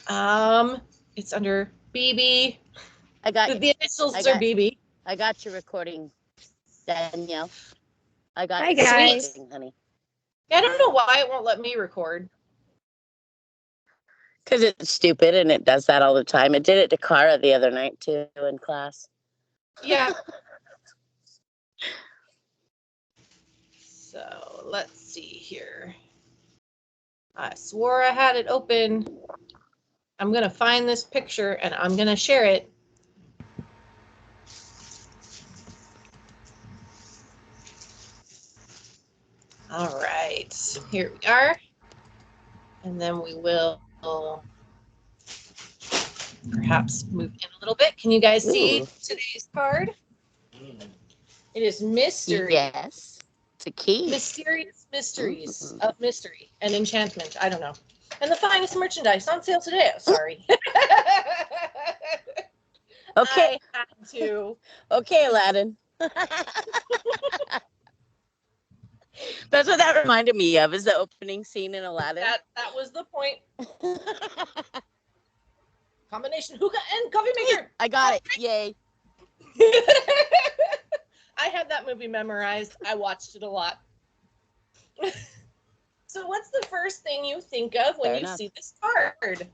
It's under BB. I got you. The initials are BB. I got your recording, Danielle. I got Hi, your guys. recording, honey. Yeah, I don't know why it won't let me record. Because it's stupid and it does that all the time. It did it to Cara the other night too in class. Yeah. So let's see here. I swore I had it open. I'm going to find this picture and I'm going to share it. All right, here we are. And then we will perhaps move in a little bit. Can you guys see today's card? It is mystery. Yes. It's a key. Mysterious mysteries of mystery and enchantment. I don't know. And the finest merchandise on sale today. Oh, sorry. Okay. I had to. Okay, Aladdin. That's what that reminded me of, is the opening scene in Aladdin. That was the point. Combination hookah and coffee maker. I got it. Yay. I had that movie memorized. I watched it a lot. So what's the first thing you think of when you see this card?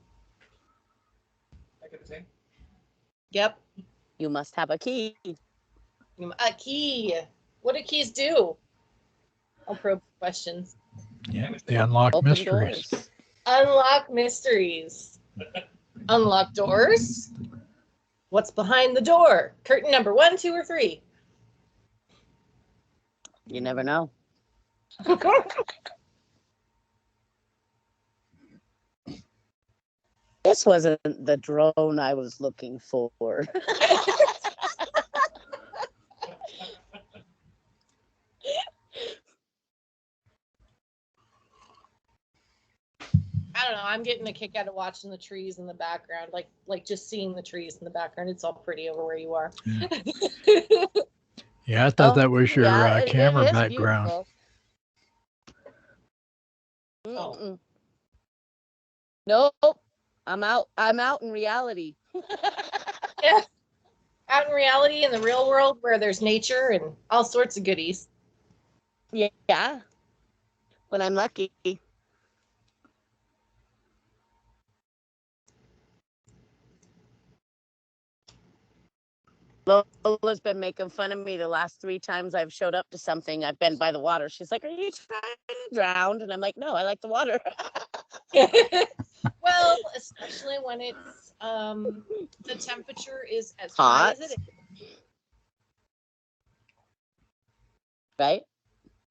Yep. You must have a key. A key. What do keys do? I'll probe questions. Yeah, they unlock Open mysteries. doors. Unlock mysteries. Unlock doors. What's behind the door? Curtain number 1, 2, or 3? You never know. This wasn't the drone I was looking for. I don't know. I'm getting a kick out of watching the trees in the background, like just seeing the trees in the background. It's all pretty over where you are. Yeah, I thought that was your camera it background. Oh. Nope. I'm out in reality. Yeah. Out in reality, in the real world, where there's nature and all sorts of goodies. Yeah. When I'm lucky. Lola's been making fun of me the last 3 times I've showed up to something. I've been by the water. She's like, "Are you trying to drown?" And I'm like, "No, I like the water." Well, especially when it's the temperature is as hot high as it is. Right?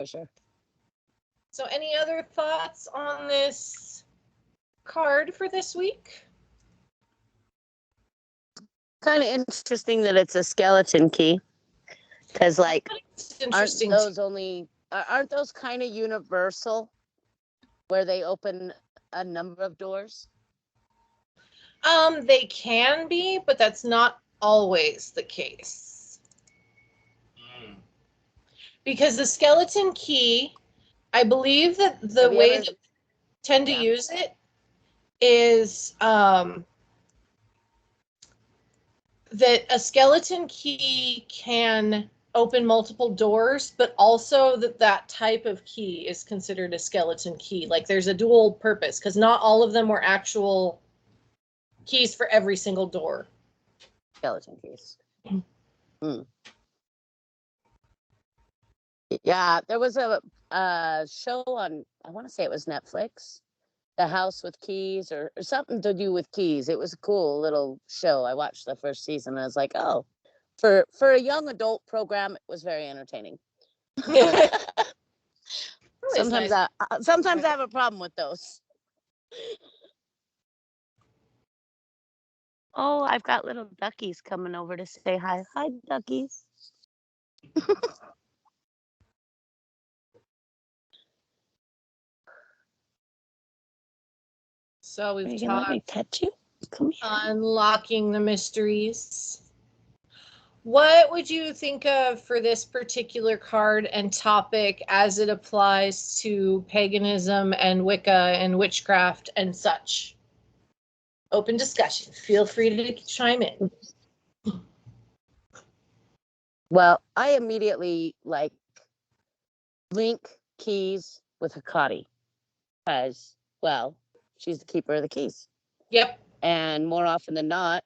For sure. So any other thoughts on this card for this week? Kind of interesting that it's a skeleton key, because like aren't those kind of universal, where they open a number of doors? They can be, but that's not always the case. Because the skeleton key, I believe that the way that we tend to use it is that a skeleton key can open multiple doors, but also that type of key is considered a skeleton key. Like there's a dual purpose, because not all of them were actual keys for every single door. Skeleton keys. Yeah, there was a show on, I want to say it was Netflix, The House with Keys, or something to do with keys. It was a cool little show. I watched the first season and I was like, oh, for a young adult program, it was very entertaining. Sometimes I have a problem with those. Oh, I've got little duckies coming over to say hi. Hi, duckies. So we've talked. Let me pet you. Come here. Unlocking the mysteries. What would you think of for this particular card and topic as it applies to paganism and Wicca and witchcraft and such? Open discussion. Feel free to chime in. Well, I immediately link keys with Hikari because, well, she's the keeper of the keys. Yep. And more often than not,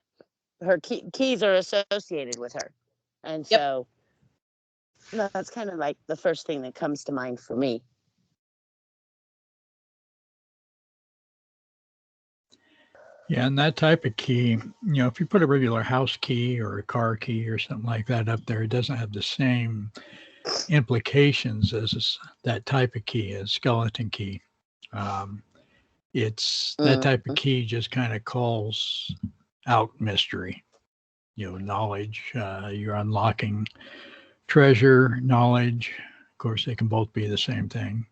her keys are associated with her. And so that's kind of like the first thing that comes to mind for me. Yeah, and that type of key, if you put a regular house key or a car key or something like that up there, it doesn't have the same implications as that type of key, a skeleton key. It's that type of key just kind of calls out mystery, knowledge. You're unlocking treasure, knowledge. Of course, they can both be the same thing.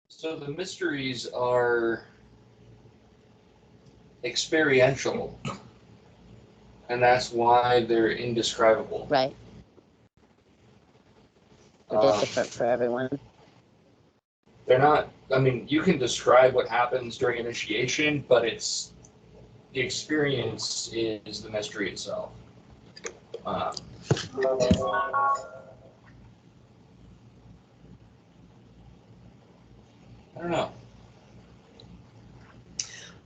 So the mysteries are experiential, and that's why they're indescribable. Right. They're different for everyone. They're not, I mean, you can describe what happens during initiation, but it's the experience is the mystery itself. I don't know.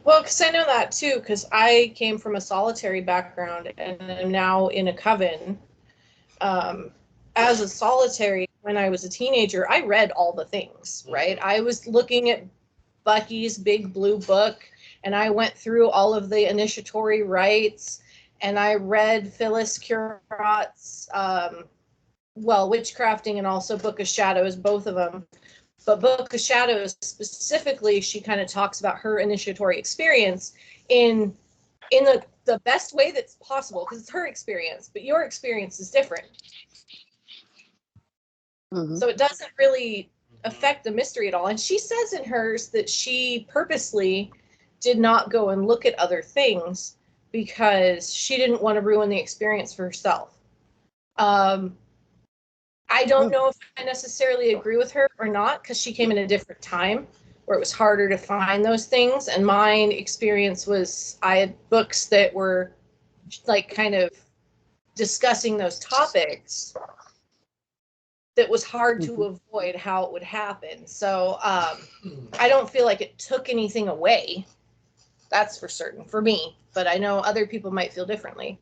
Well, because I know that too, because I came from a solitary background and am now in a coven. As a solitary, when I was a teenager, I read all the things, right? I was looking at Bucky's big blue book, and I went through all of the initiatory rites, and I read Phyllis Curot's, Witchcrafting and also Book of Shadows, both of them. But Book of Shadows specifically, she kind of talks about her initiatory experience in the best way that's possible, because it's her experience, but your experience is different. Mm-hmm. So it doesn't really affect the mystery at all. And she says in hers that she purposely did not go and look at other things because she didn't want to ruin the experience for herself. I don't know if I necessarily agree with her or not, because she came in a different time where it was harder to find those things. And mine experience was I had books that were like kind of discussing those topics that was hard to avoid how it would happen. So I don't feel like it took anything away. That's for certain for me, but I know other people might feel differently.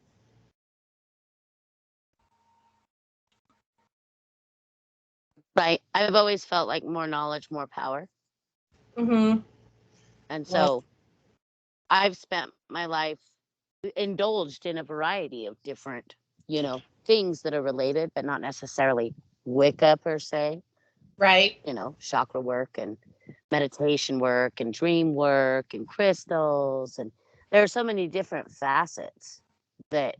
Right. I've always felt like more knowledge, more power. Mm-hmm. And so I've spent my life indulged in a variety of different, things that are related, but not necessarily Wicca per se. Right. Chakra work and meditation work and dream work and crystals. And there are so many different facets that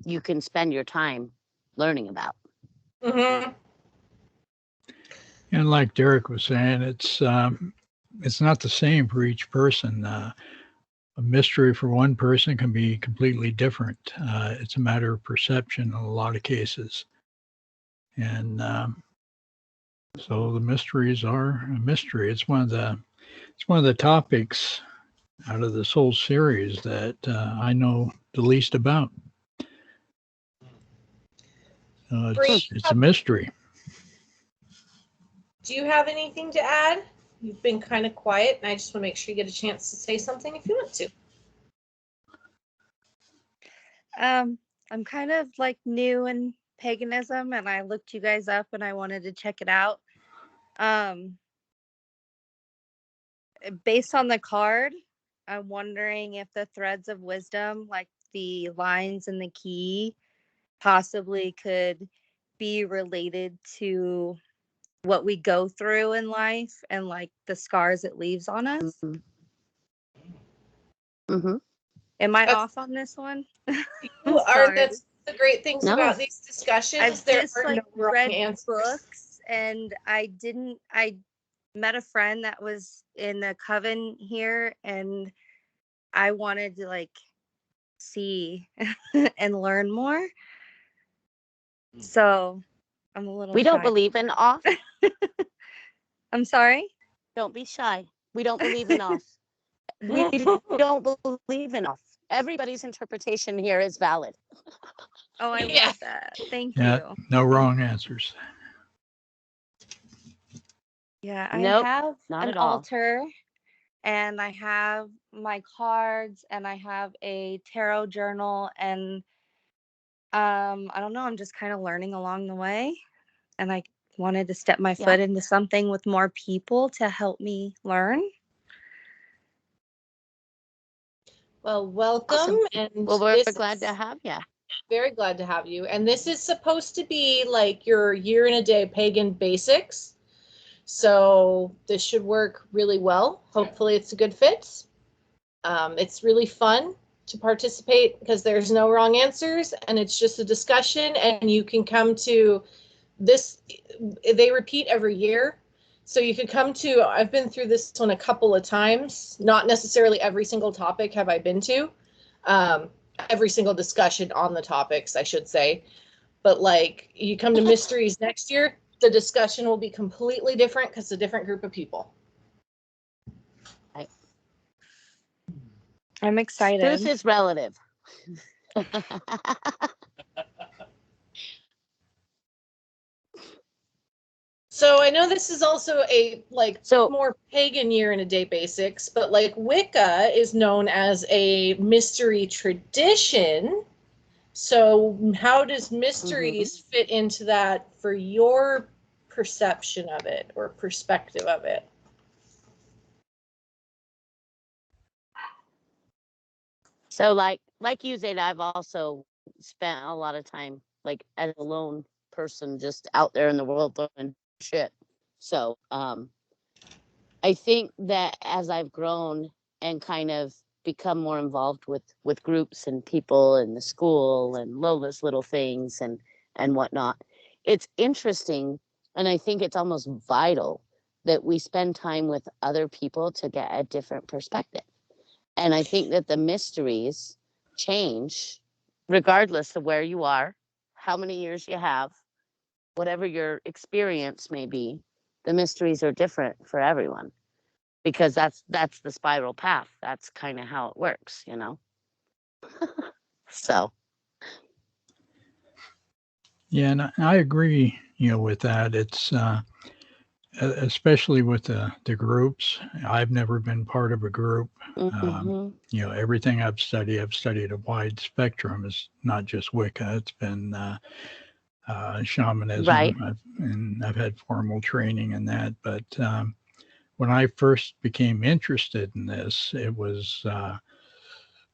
you can spend your time learning about. Mm-hmm. And like Derek was saying, it's not the same for each person. A mystery for one person can be completely different. It's a matter of perception in a lot of cases. And so the mysteries are a mystery. It's one of the topics out of this whole series that I know the least about. It's a mystery. Do you have anything to add? You've been kind of quiet, and I just want to make sure you get a chance to say something if you want to. I'm kind of like new in paganism, and I looked you guys up and I wanted to check it out. Based on the card, I'm wondering if the threads of wisdom, like the lines in the key, possibly could be related to what we go through in life and like the scars it leaves on us. Mm-hmm. Am I off on this one? You are. That's the great things about these discussions. I've there just are no read answers. books, and I met a friend that was in the coven here, and I wanted to see and learn more. So I'm a little We don't shy. believe in off. I'm sorry. Don't be shy. We don't believe in off. We don't believe in off. Everybody's interpretation here is valid. Oh, I Yeah. love that. Thank Yeah, you. no wrong answers. Yeah, I Nope, have not an at all. altar and I have my cards and I have a tarot journal and I don't know, I'm just kind of learning along the way and I wanted to step my Yeah. foot into something with more people to help me learn. Well, welcome. Awesome. And Well, we're this glad is to have you. very glad to have you. And this is supposed to be like your year in a day pagan basics. So this should work really well. Hopefully it's a good fit. It's really fun to participate because there's no wrong answers and it's just a discussion and you can come to this. They repeat every year. So you could come to, I've been through this one a couple of times, not necessarily every single topic have I been to. Every single discussion on the topics, I should say. But like you come to mysteries next year, the discussion will be completely different because it's a different group of people. I'm excited. Truth is relative. So I know this is also a So more pagan year in a day basics, but like Wicca is known as a mystery tradition. So how does mysteries fit into that for your perception of it or perspective of it? So like you, Zeta, I've also spent a lot of time like as a lone person just out there in the world doing shit. So I think that as I've grown and kind of become more involved with groups and people in the school and Lola's little things and whatnot, it's interesting, and I think it's almost vital that we spend time with other people to get a different perspective. And I think that the mysteries change regardless of where you are, how many years you have, whatever your experience may be. The mysteries are different for everyone because that's the spiral path. That's kind of how it works, you know. So, Yeah, and I agree, with that. It's especially with the groups. I've never been part of a group. mhm. Everything I've studied a wide spectrum. It's not just Wicca. It's been shamanism, Right. and I've had formal training in that. But when I first became interested in this, it was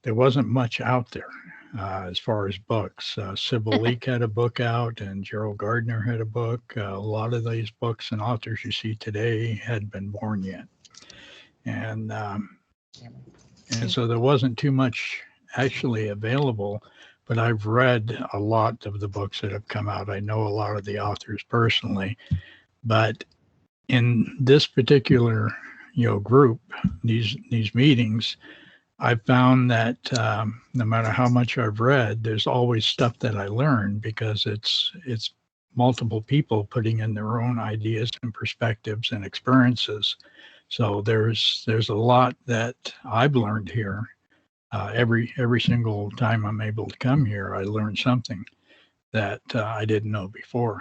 there wasn't much out there as far as books. Sybil Leek had a book out, and Gerald Gardner had a book. A lot of these books and authors you see today hadn't been born yet, and so there wasn't too much actually available. But I've read a lot of the books that have come out. I know a lot of the authors personally, but in this particular group, these meetings, I've found that no matter how much I've read, there's always stuff that I learn because it's multiple people putting in their own ideas and perspectives and experiences. So there's a lot that I've learned here. Every single time I'm able to come here, I learn something that I didn't know before.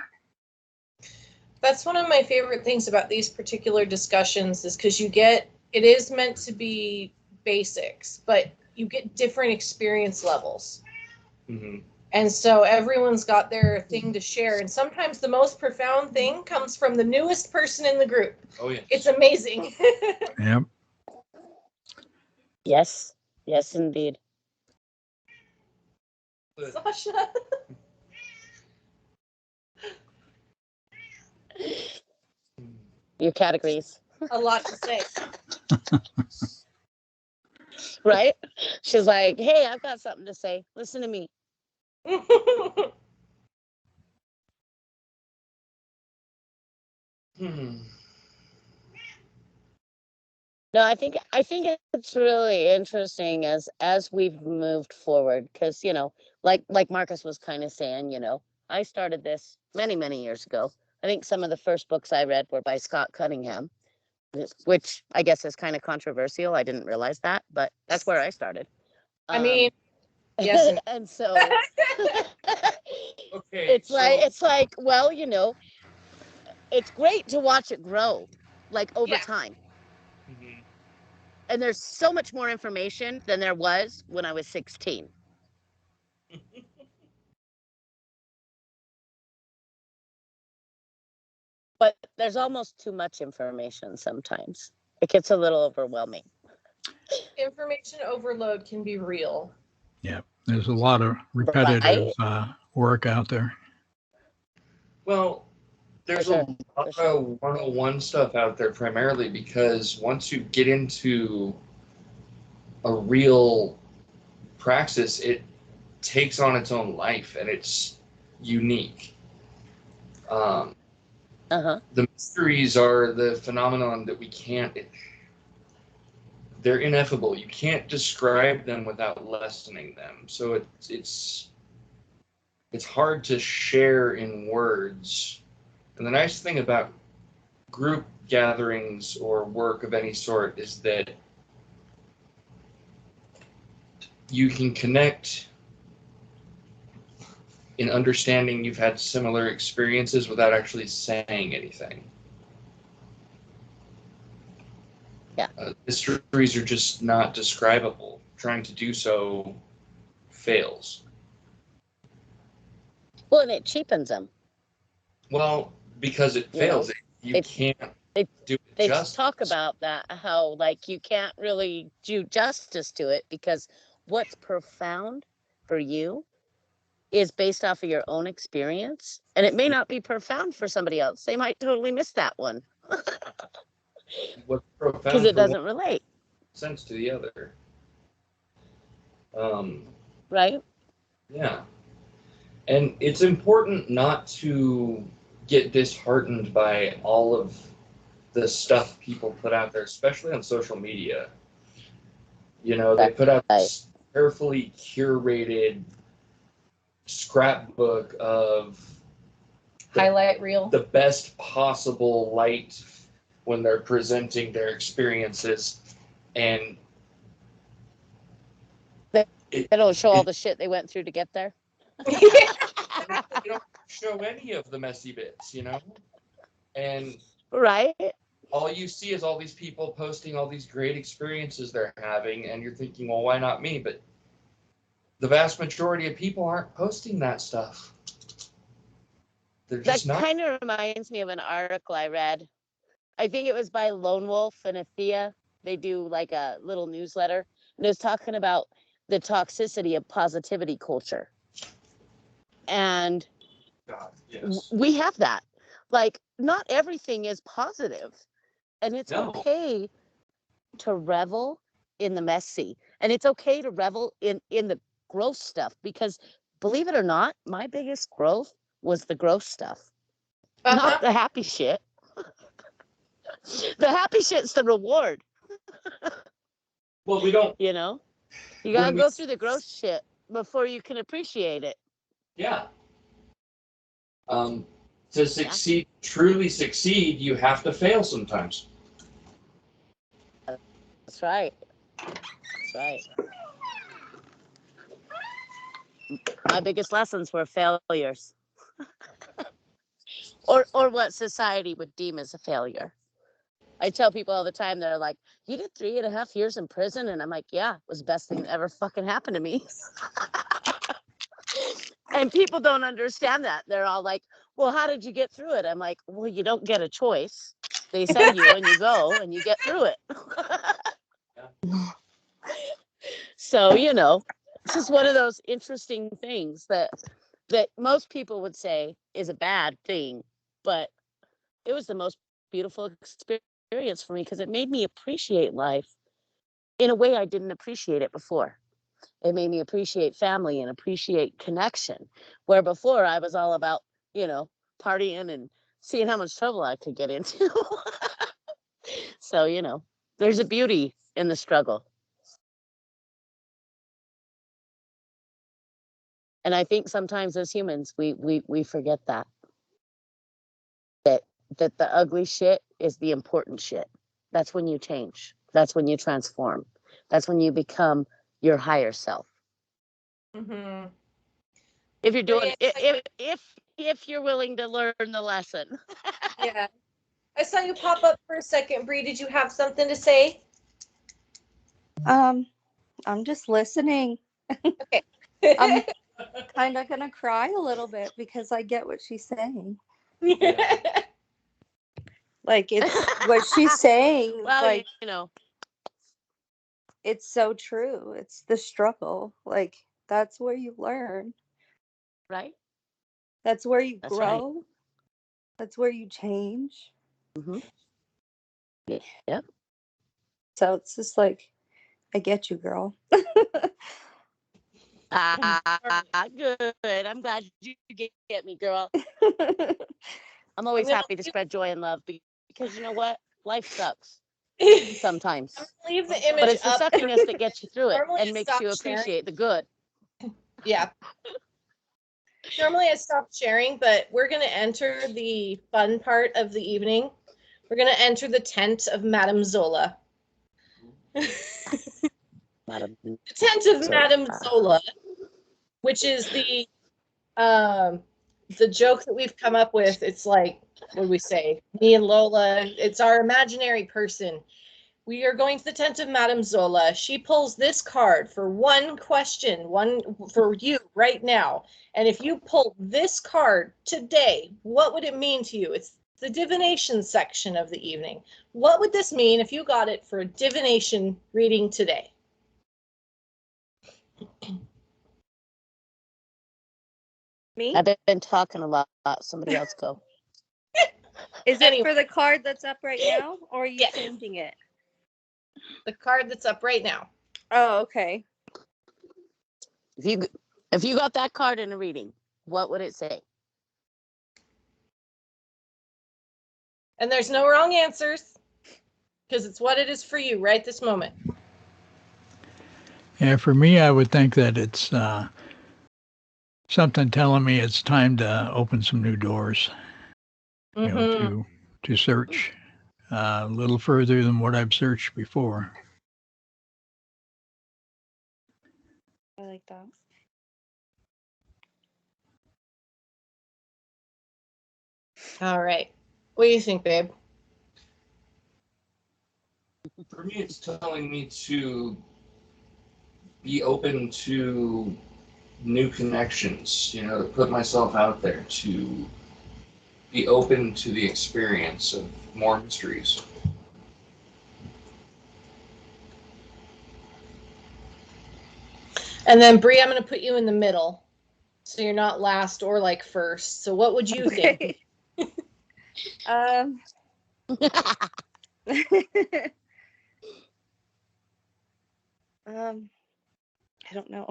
That's one of my favorite things about these particular discussions is because it is meant to be basics, but you get different experience levels. Mm-hmm. And so everyone's got their thing to share. And sometimes the most profound thing comes from the newest person in the group. Oh, yeah. It's amazing. Yep. Yes. Yes, indeed. Sasha. Your categories. A lot to say. Right? She's like, hey, I've got something to say. Listen to me. No, I think it's really interesting as we've moved forward because like Marcus was kind of saying, I started this many, many years ago. I think some of the first books I read were by Scott Cunningham, which I guess is kind of controversial. I didn't realize that, but that's where I started. I mean, yes. And so Okay, it's like, well, it's great to watch it grow, like over Yeah. time. Mhm. And there's so much more information than there was when I was 16. But there's almost too much information sometimes. It gets a little overwhelming. Information overload can be real. Yeah, there's a lot of repetitive work out there. Well, there's For a sure. lot For sure. of 101 stuff out there primarily because once you get into a real praxis, it takes on its own life and it's unique. Uh-huh. The mysteries are the phenomenon that we can't, they're ineffable. You can't describe them without lessening them. So it's hard to share in words. And the nice thing about group gatherings or work of any sort is that you can connect in understanding you've had similar experiences without actually saying anything. Yeah. Mysteries are just not describable. Trying to do so fails. Well, and it cheapens them. Well, because it You know, fails, you can't they- do it They justice. talk about that, how like you can't really do justice to it because what's profound for you is based off of your own experience, and it may not be profound for somebody else. They might totally miss that one What's because profound it for one doesn't relate, sense to the other. right? Yeah. And it's important not to get disheartened by all of the stuff people put out there, especially on social media. They put out this carefully curated scrapbook of Highlight reel. the best possible light when they're presenting their experiences. And They don't show all the shit they went through to get there. they don't show any of the messy bits, And Right? all you see is all these people posting all these great experiences they're having, and you're thinking, well, why not me? But the vast majority of people aren't posting that stuff. They're just That not. kind of reminds me of an article I read. I think it was by Lone Wolf and Athea. They do like a little newsletter, and it was talking about the toxicity of positivity culture. And God, yes. we have that. Like, not everything is positive, and it's No. okay to revel in the messy, and it's okay to revel in the gross stuff, because believe it or not, my biggest growth was the gross stuff, not the happy shit. The happy shit's the reward. Well, we don't. You gotta go through the gross shit before you can appreciate it. Yeah. To succeed, truly succeed, you have to fail sometimes. That's right. That's right. My biggest lessons were failures. or what society would deem as a failure. I tell people all the time, they're like, you did 3.5 years in prison? And I'm like, yeah, it was the best thing that ever fucking happened to me. And people don't understand that. They're all like, well, how did you get through it? I'm like, well, you don't get a choice. They send you and you go and you get through it. So, it's just one of those interesting things that most people would say is a bad thing, but it was the most beautiful experience for me because it made me appreciate life in a way I didn't appreciate it before. It made me appreciate family and appreciate connection, where before I was all about, partying and seeing how much trouble I could get into. So, there's a beauty in the struggle. And I think sometimes as humans, we forget that the ugly shit is the important shit. That's when you change. That's when you transform. That's when you become your higher self. Mm-hmm. If you're doing Bree, if you're willing to learn the lesson. yeah. I saw you pop up for a second. Bree, did you have something to say? I'm just listening. Okay. I'm kind of gonna cry a little bit because I get what she's saying. Yeah. Like it's what she's saying. Well, Like you know, it's so true. It's the struggle. Like that's where you learn. right? That's where you That's right. grow. That's where you change. Mm-hmm. Yep. So it's just like, I get you, girl. Good. I'm glad you get me, girl. I'm always gonna happy to spread joy and love because you know what? Life sucks leave, sometimes. I'm gonna leave the But image it's the up. suckiness that gets you through it Normally I and makes stop you sharing. appreciate the good. Yeah. Normally I stop sharing, but we're gonna enter the fun part of the evening. We're gonna enter the tent of Madame Zola. Madam The tent of Zola. Madame Zola, which is the joke that we've come up with. It's like, what do we say? Me and Lola. It's our imaginary person. We are going to the tent of Madame Zola. She pulls this card for one question, one for you right now. And if you pull this card today, what would it mean to you? It's the divination section of the evening. What would this mean if you got it for a divination reading today? Me? I've been talking a lot. Somebody else go. Is it Anyway. for the card that's up right now, or are you Yeah. changing it? The card that's up right now. Oh, okay. If you got that card in a reading, what would it say? And there's no wrong answers because it's what it is for you right this moment. Yeah, for me, I would think that it's something telling me it's time to open some new doors. You know, Mm-hmm. to search a little further than what I've searched before. I like that. All right. What do you think, babe? For me, it's telling me to be open to new connections, to put myself out there, to be open to the experience of more mysteries. And then, Bree, I'm going to put you in the middle. So you're not last or like first. So what would you think? um, I don't know.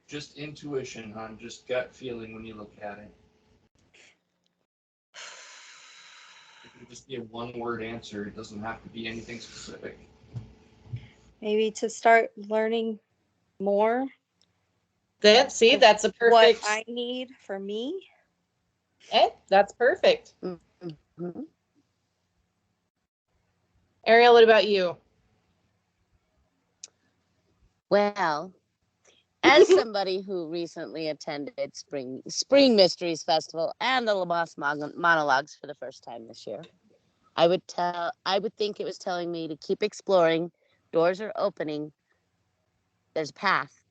Just intuition, hon. Just gut feeling when you look at it. It can just be a one-word answer. It doesn't have to be anything specific. Maybe to start learning more. See, that's a perfect. What I need for me. Okay, that's perfect. Mm-hmm. Ariel, what about you? Well, as somebody who recently attended Spring Mysteries Festival and the Lamas monologues for the first time this year, I would think it was telling me to keep exploring. Doors are opening. There's a path,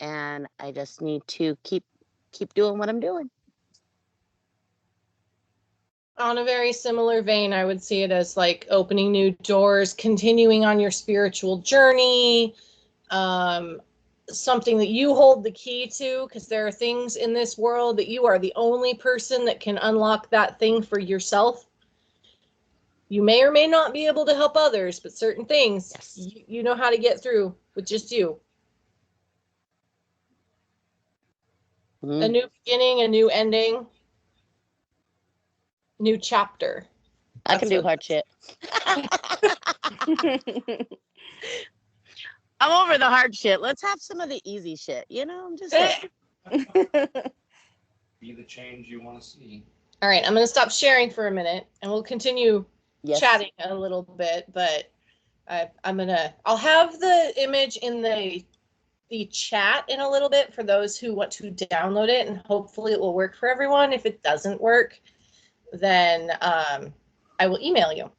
and I just need to keep doing what I'm doing. On a very similar vein, I would see it as like opening new doors, continuing on your spiritual journey, something that you hold the key to, because there are things in this world that you are the only person that can unlock that thing for yourself. You may or may not be able to help others, but certain things, Yes. you know how to get through with just you. Mm-hmm. A new beginning, a new ending, new chapter. I can do hard shit. I'm over the hard shit. Let's have some of the easy shit. I'm just like, Be the change you want to see. All right, I'm going to stop sharing for a minute, and we'll continue chatting a little bit. But I'll have the image in the chat in a little bit for those who want to download it, and hopefully it will work for everyone. If it doesn't work, then I will email you.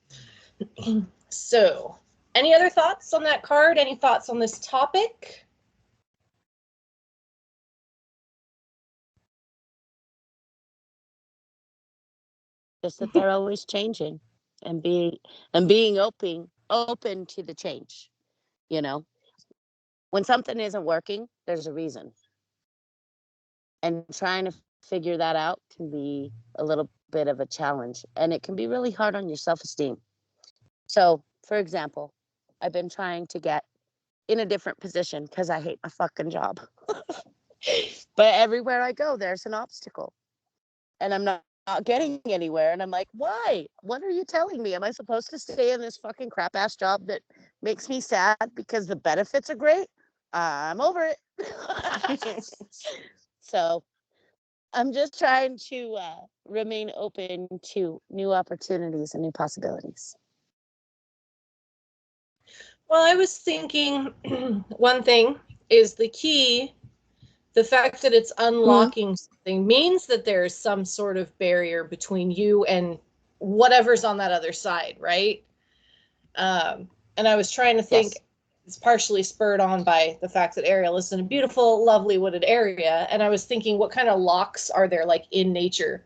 So, any other thoughts on that card? Any thoughts on this topic? Just that they're always changing and being open to the change. You know, when something isn't working, there's a reason. And trying to figure that out can be a little bit of a challenge, and it can be really hard on your self-esteem. So, for example, I've been trying to get in a different position because I hate my fucking job. But everywhere I go, there's an obstacle. And I'm not getting anywhere. And I'm like, why? What are you telling me? Am I supposed to stay in this fucking crap ass job that makes me sad because the benefits are great? I'm over it. So I'm just trying to remain open to new opportunities and new possibilities. Well, I was thinking one thing is the key. The fact that it's unlocking something means that there's some sort of barrier between you and whatever's on that other side, right? And I was trying to think, it's partially spurred on by the fact that Ariel is in a beautiful, lovely wooded area. And I was thinking, what kind of locks are there like in nature?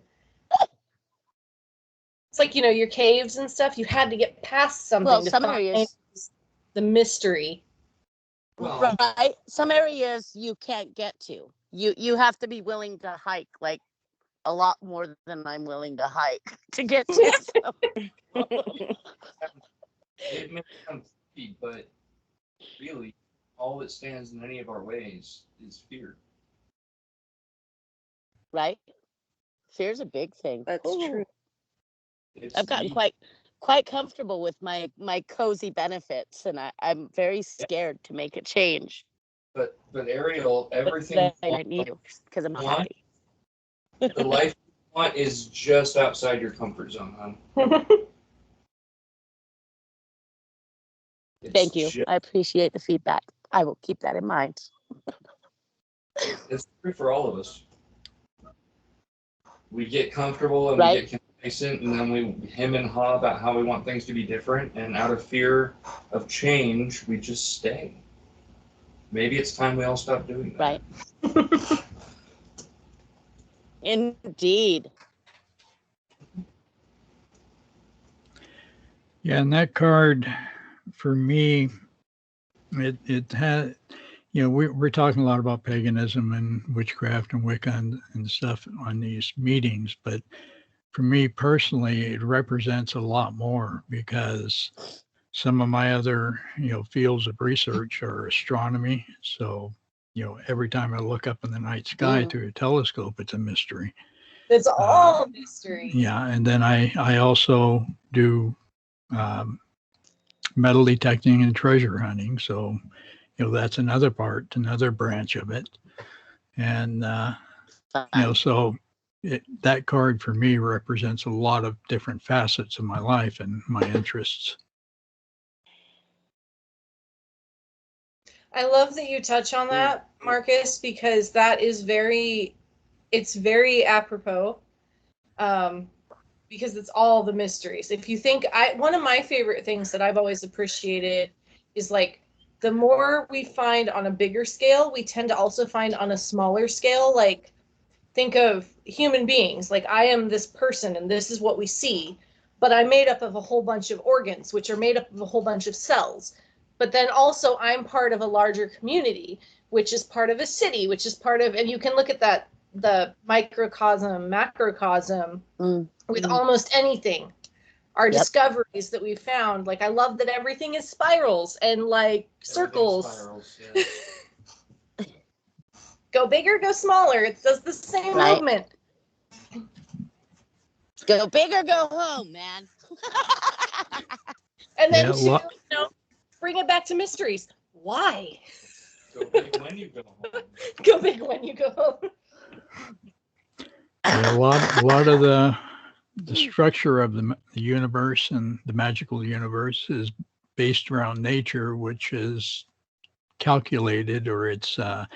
It's like, your caves and stuff, you had to get past something to find the mystery. Well, right. Some areas you can't get to. You have to be willing to hike like a lot more than I'm willing to hike to get to. It may sound creepy, but really, all that stands in any of our ways is fear. Right? Fear's a big thing. That's true. I've gotten quite comfortable with my cozy benefits, and I'm very scared to make a change. But Ariel, everything I need because I'm not happy. The life you want is just outside your comfort zone, hon. Thank you. I appreciate the feedback. I will keep that in mind. It's true for all of us. We get comfortable and we get complacent, and then we hem and haw about how we want things to be different, and out of fear of change, we just stay. Maybe it's time we all stop doing that. Right. Indeed. Yeah, and that card, for me, it had, we're talking a lot about paganism and witchcraft and Wicca and stuff on these meetings, but for me personally, it represents a lot more because some of my other, fields of research are astronomy. So, every time I look up in the night sky through a telescope, it's a mystery. It's all a mystery. Yeah, and then I also do metal detecting and treasure hunting. So, that's another branch of it. And, so that card for me represents a lot of different facets of my life and my interests. I love that you touch on that, Marcus, because that is it's very apropos. Because it's all the mysteries. If you think, one of my favorite things that I've always appreciated is like, the more we find on a bigger scale, we tend to also find on a smaller scale. Like, think of human beings. Like, I am this person and this is what we see, but I'm made up of a whole bunch of organs, which are made up of a whole bunch of cells. But then also I'm part of a larger community, which is part of a city, which is part of, and you can look at that, the microcosm, macrocosm with almost anything. Our discoveries that we've found, like, I love that everything is spirals and like circles. Spirals, yeah. Go bigger, go smaller. It does the same movement. Go big or go home, man. And then bring it back to mysteries. Why? Go big when you go home. Go big when you go home. Yeah, a lot of the structure of the universe and the magical universe is based around nature, which is calculated, or it's I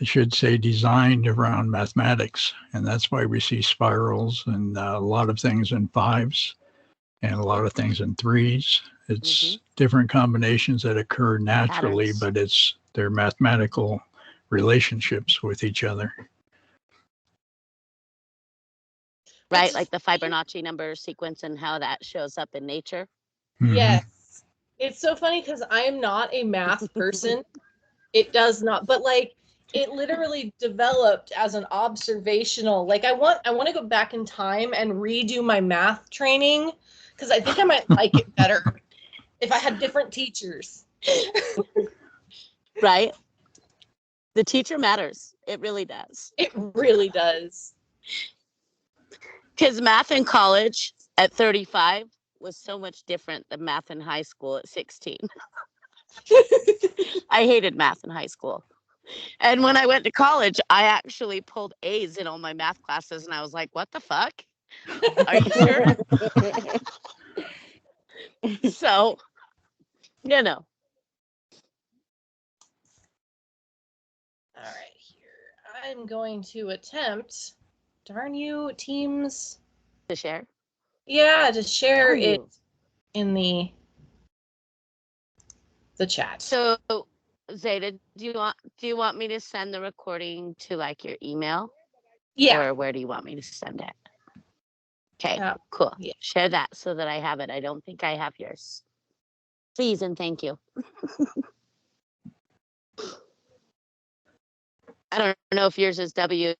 should say designed around mathematics, and that's why we see spirals and a lot of things in fives and a lot of things in threes. It's different combinations that occur naturally, Patterns. but they're mathematical relationships with each other. Right, like the Fibonacci number sequence and how that shows up in nature. Yes. It's so funny because I'm not a math person. It does not, but like it literally developed as an observational. Like I want to go back in time and redo my math training because I think I might like it better if I had different teachers. Right? The teacher matters. It really does. It really does. Because math in college at 35 was so much different than math in high school at 16. I hated math in high school. And when I went to college, I actually pulled A's in all my math classes. And I was like, what the fuck? Are you sure? So, you know. All right, here. I'm going to attempt, darn you, Teams. To share? Yeah, to share Darn you. it in the chat. So, Zeta, do you want me to send the recording to like your email? Yeah. Or where do you want me to send it? Okay, cool. Yeah. Share that so that I have it. I don't think I have yours. Please and thank you. I don't know if yours is WSTS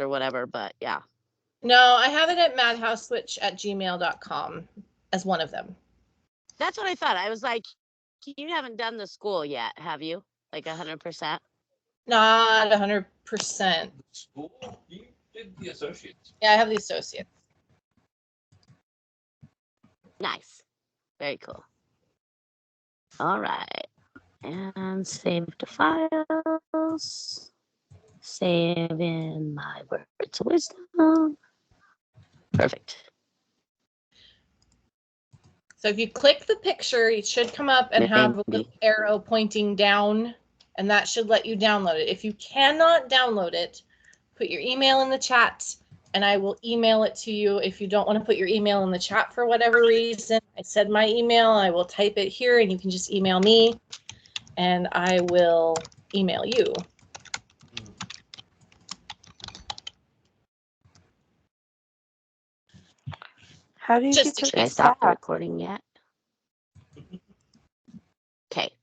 or whatever, but yeah. No, I have it at madhouseswitch@gmail.com as one of them. That's what I thought. I was like, you haven't done the school yet, have you? Like 100%? Not 100%. School? You did the associates. Yeah, I have the associates. Nice. Very cool. All right. And save the files. Save in my words of wisdom. Perfect. So if you click the picture, it should come up and have a little arrow pointing down, and that should let you download it. If you cannot download it, put your email in the chat, and I will email it to you. If you don't want to put your email in the chat for whatever reason, I said my email. I will type it here, and you can just email me, and I will email you. How do you Just get to Should I the stop the chat? recording yet? Okay.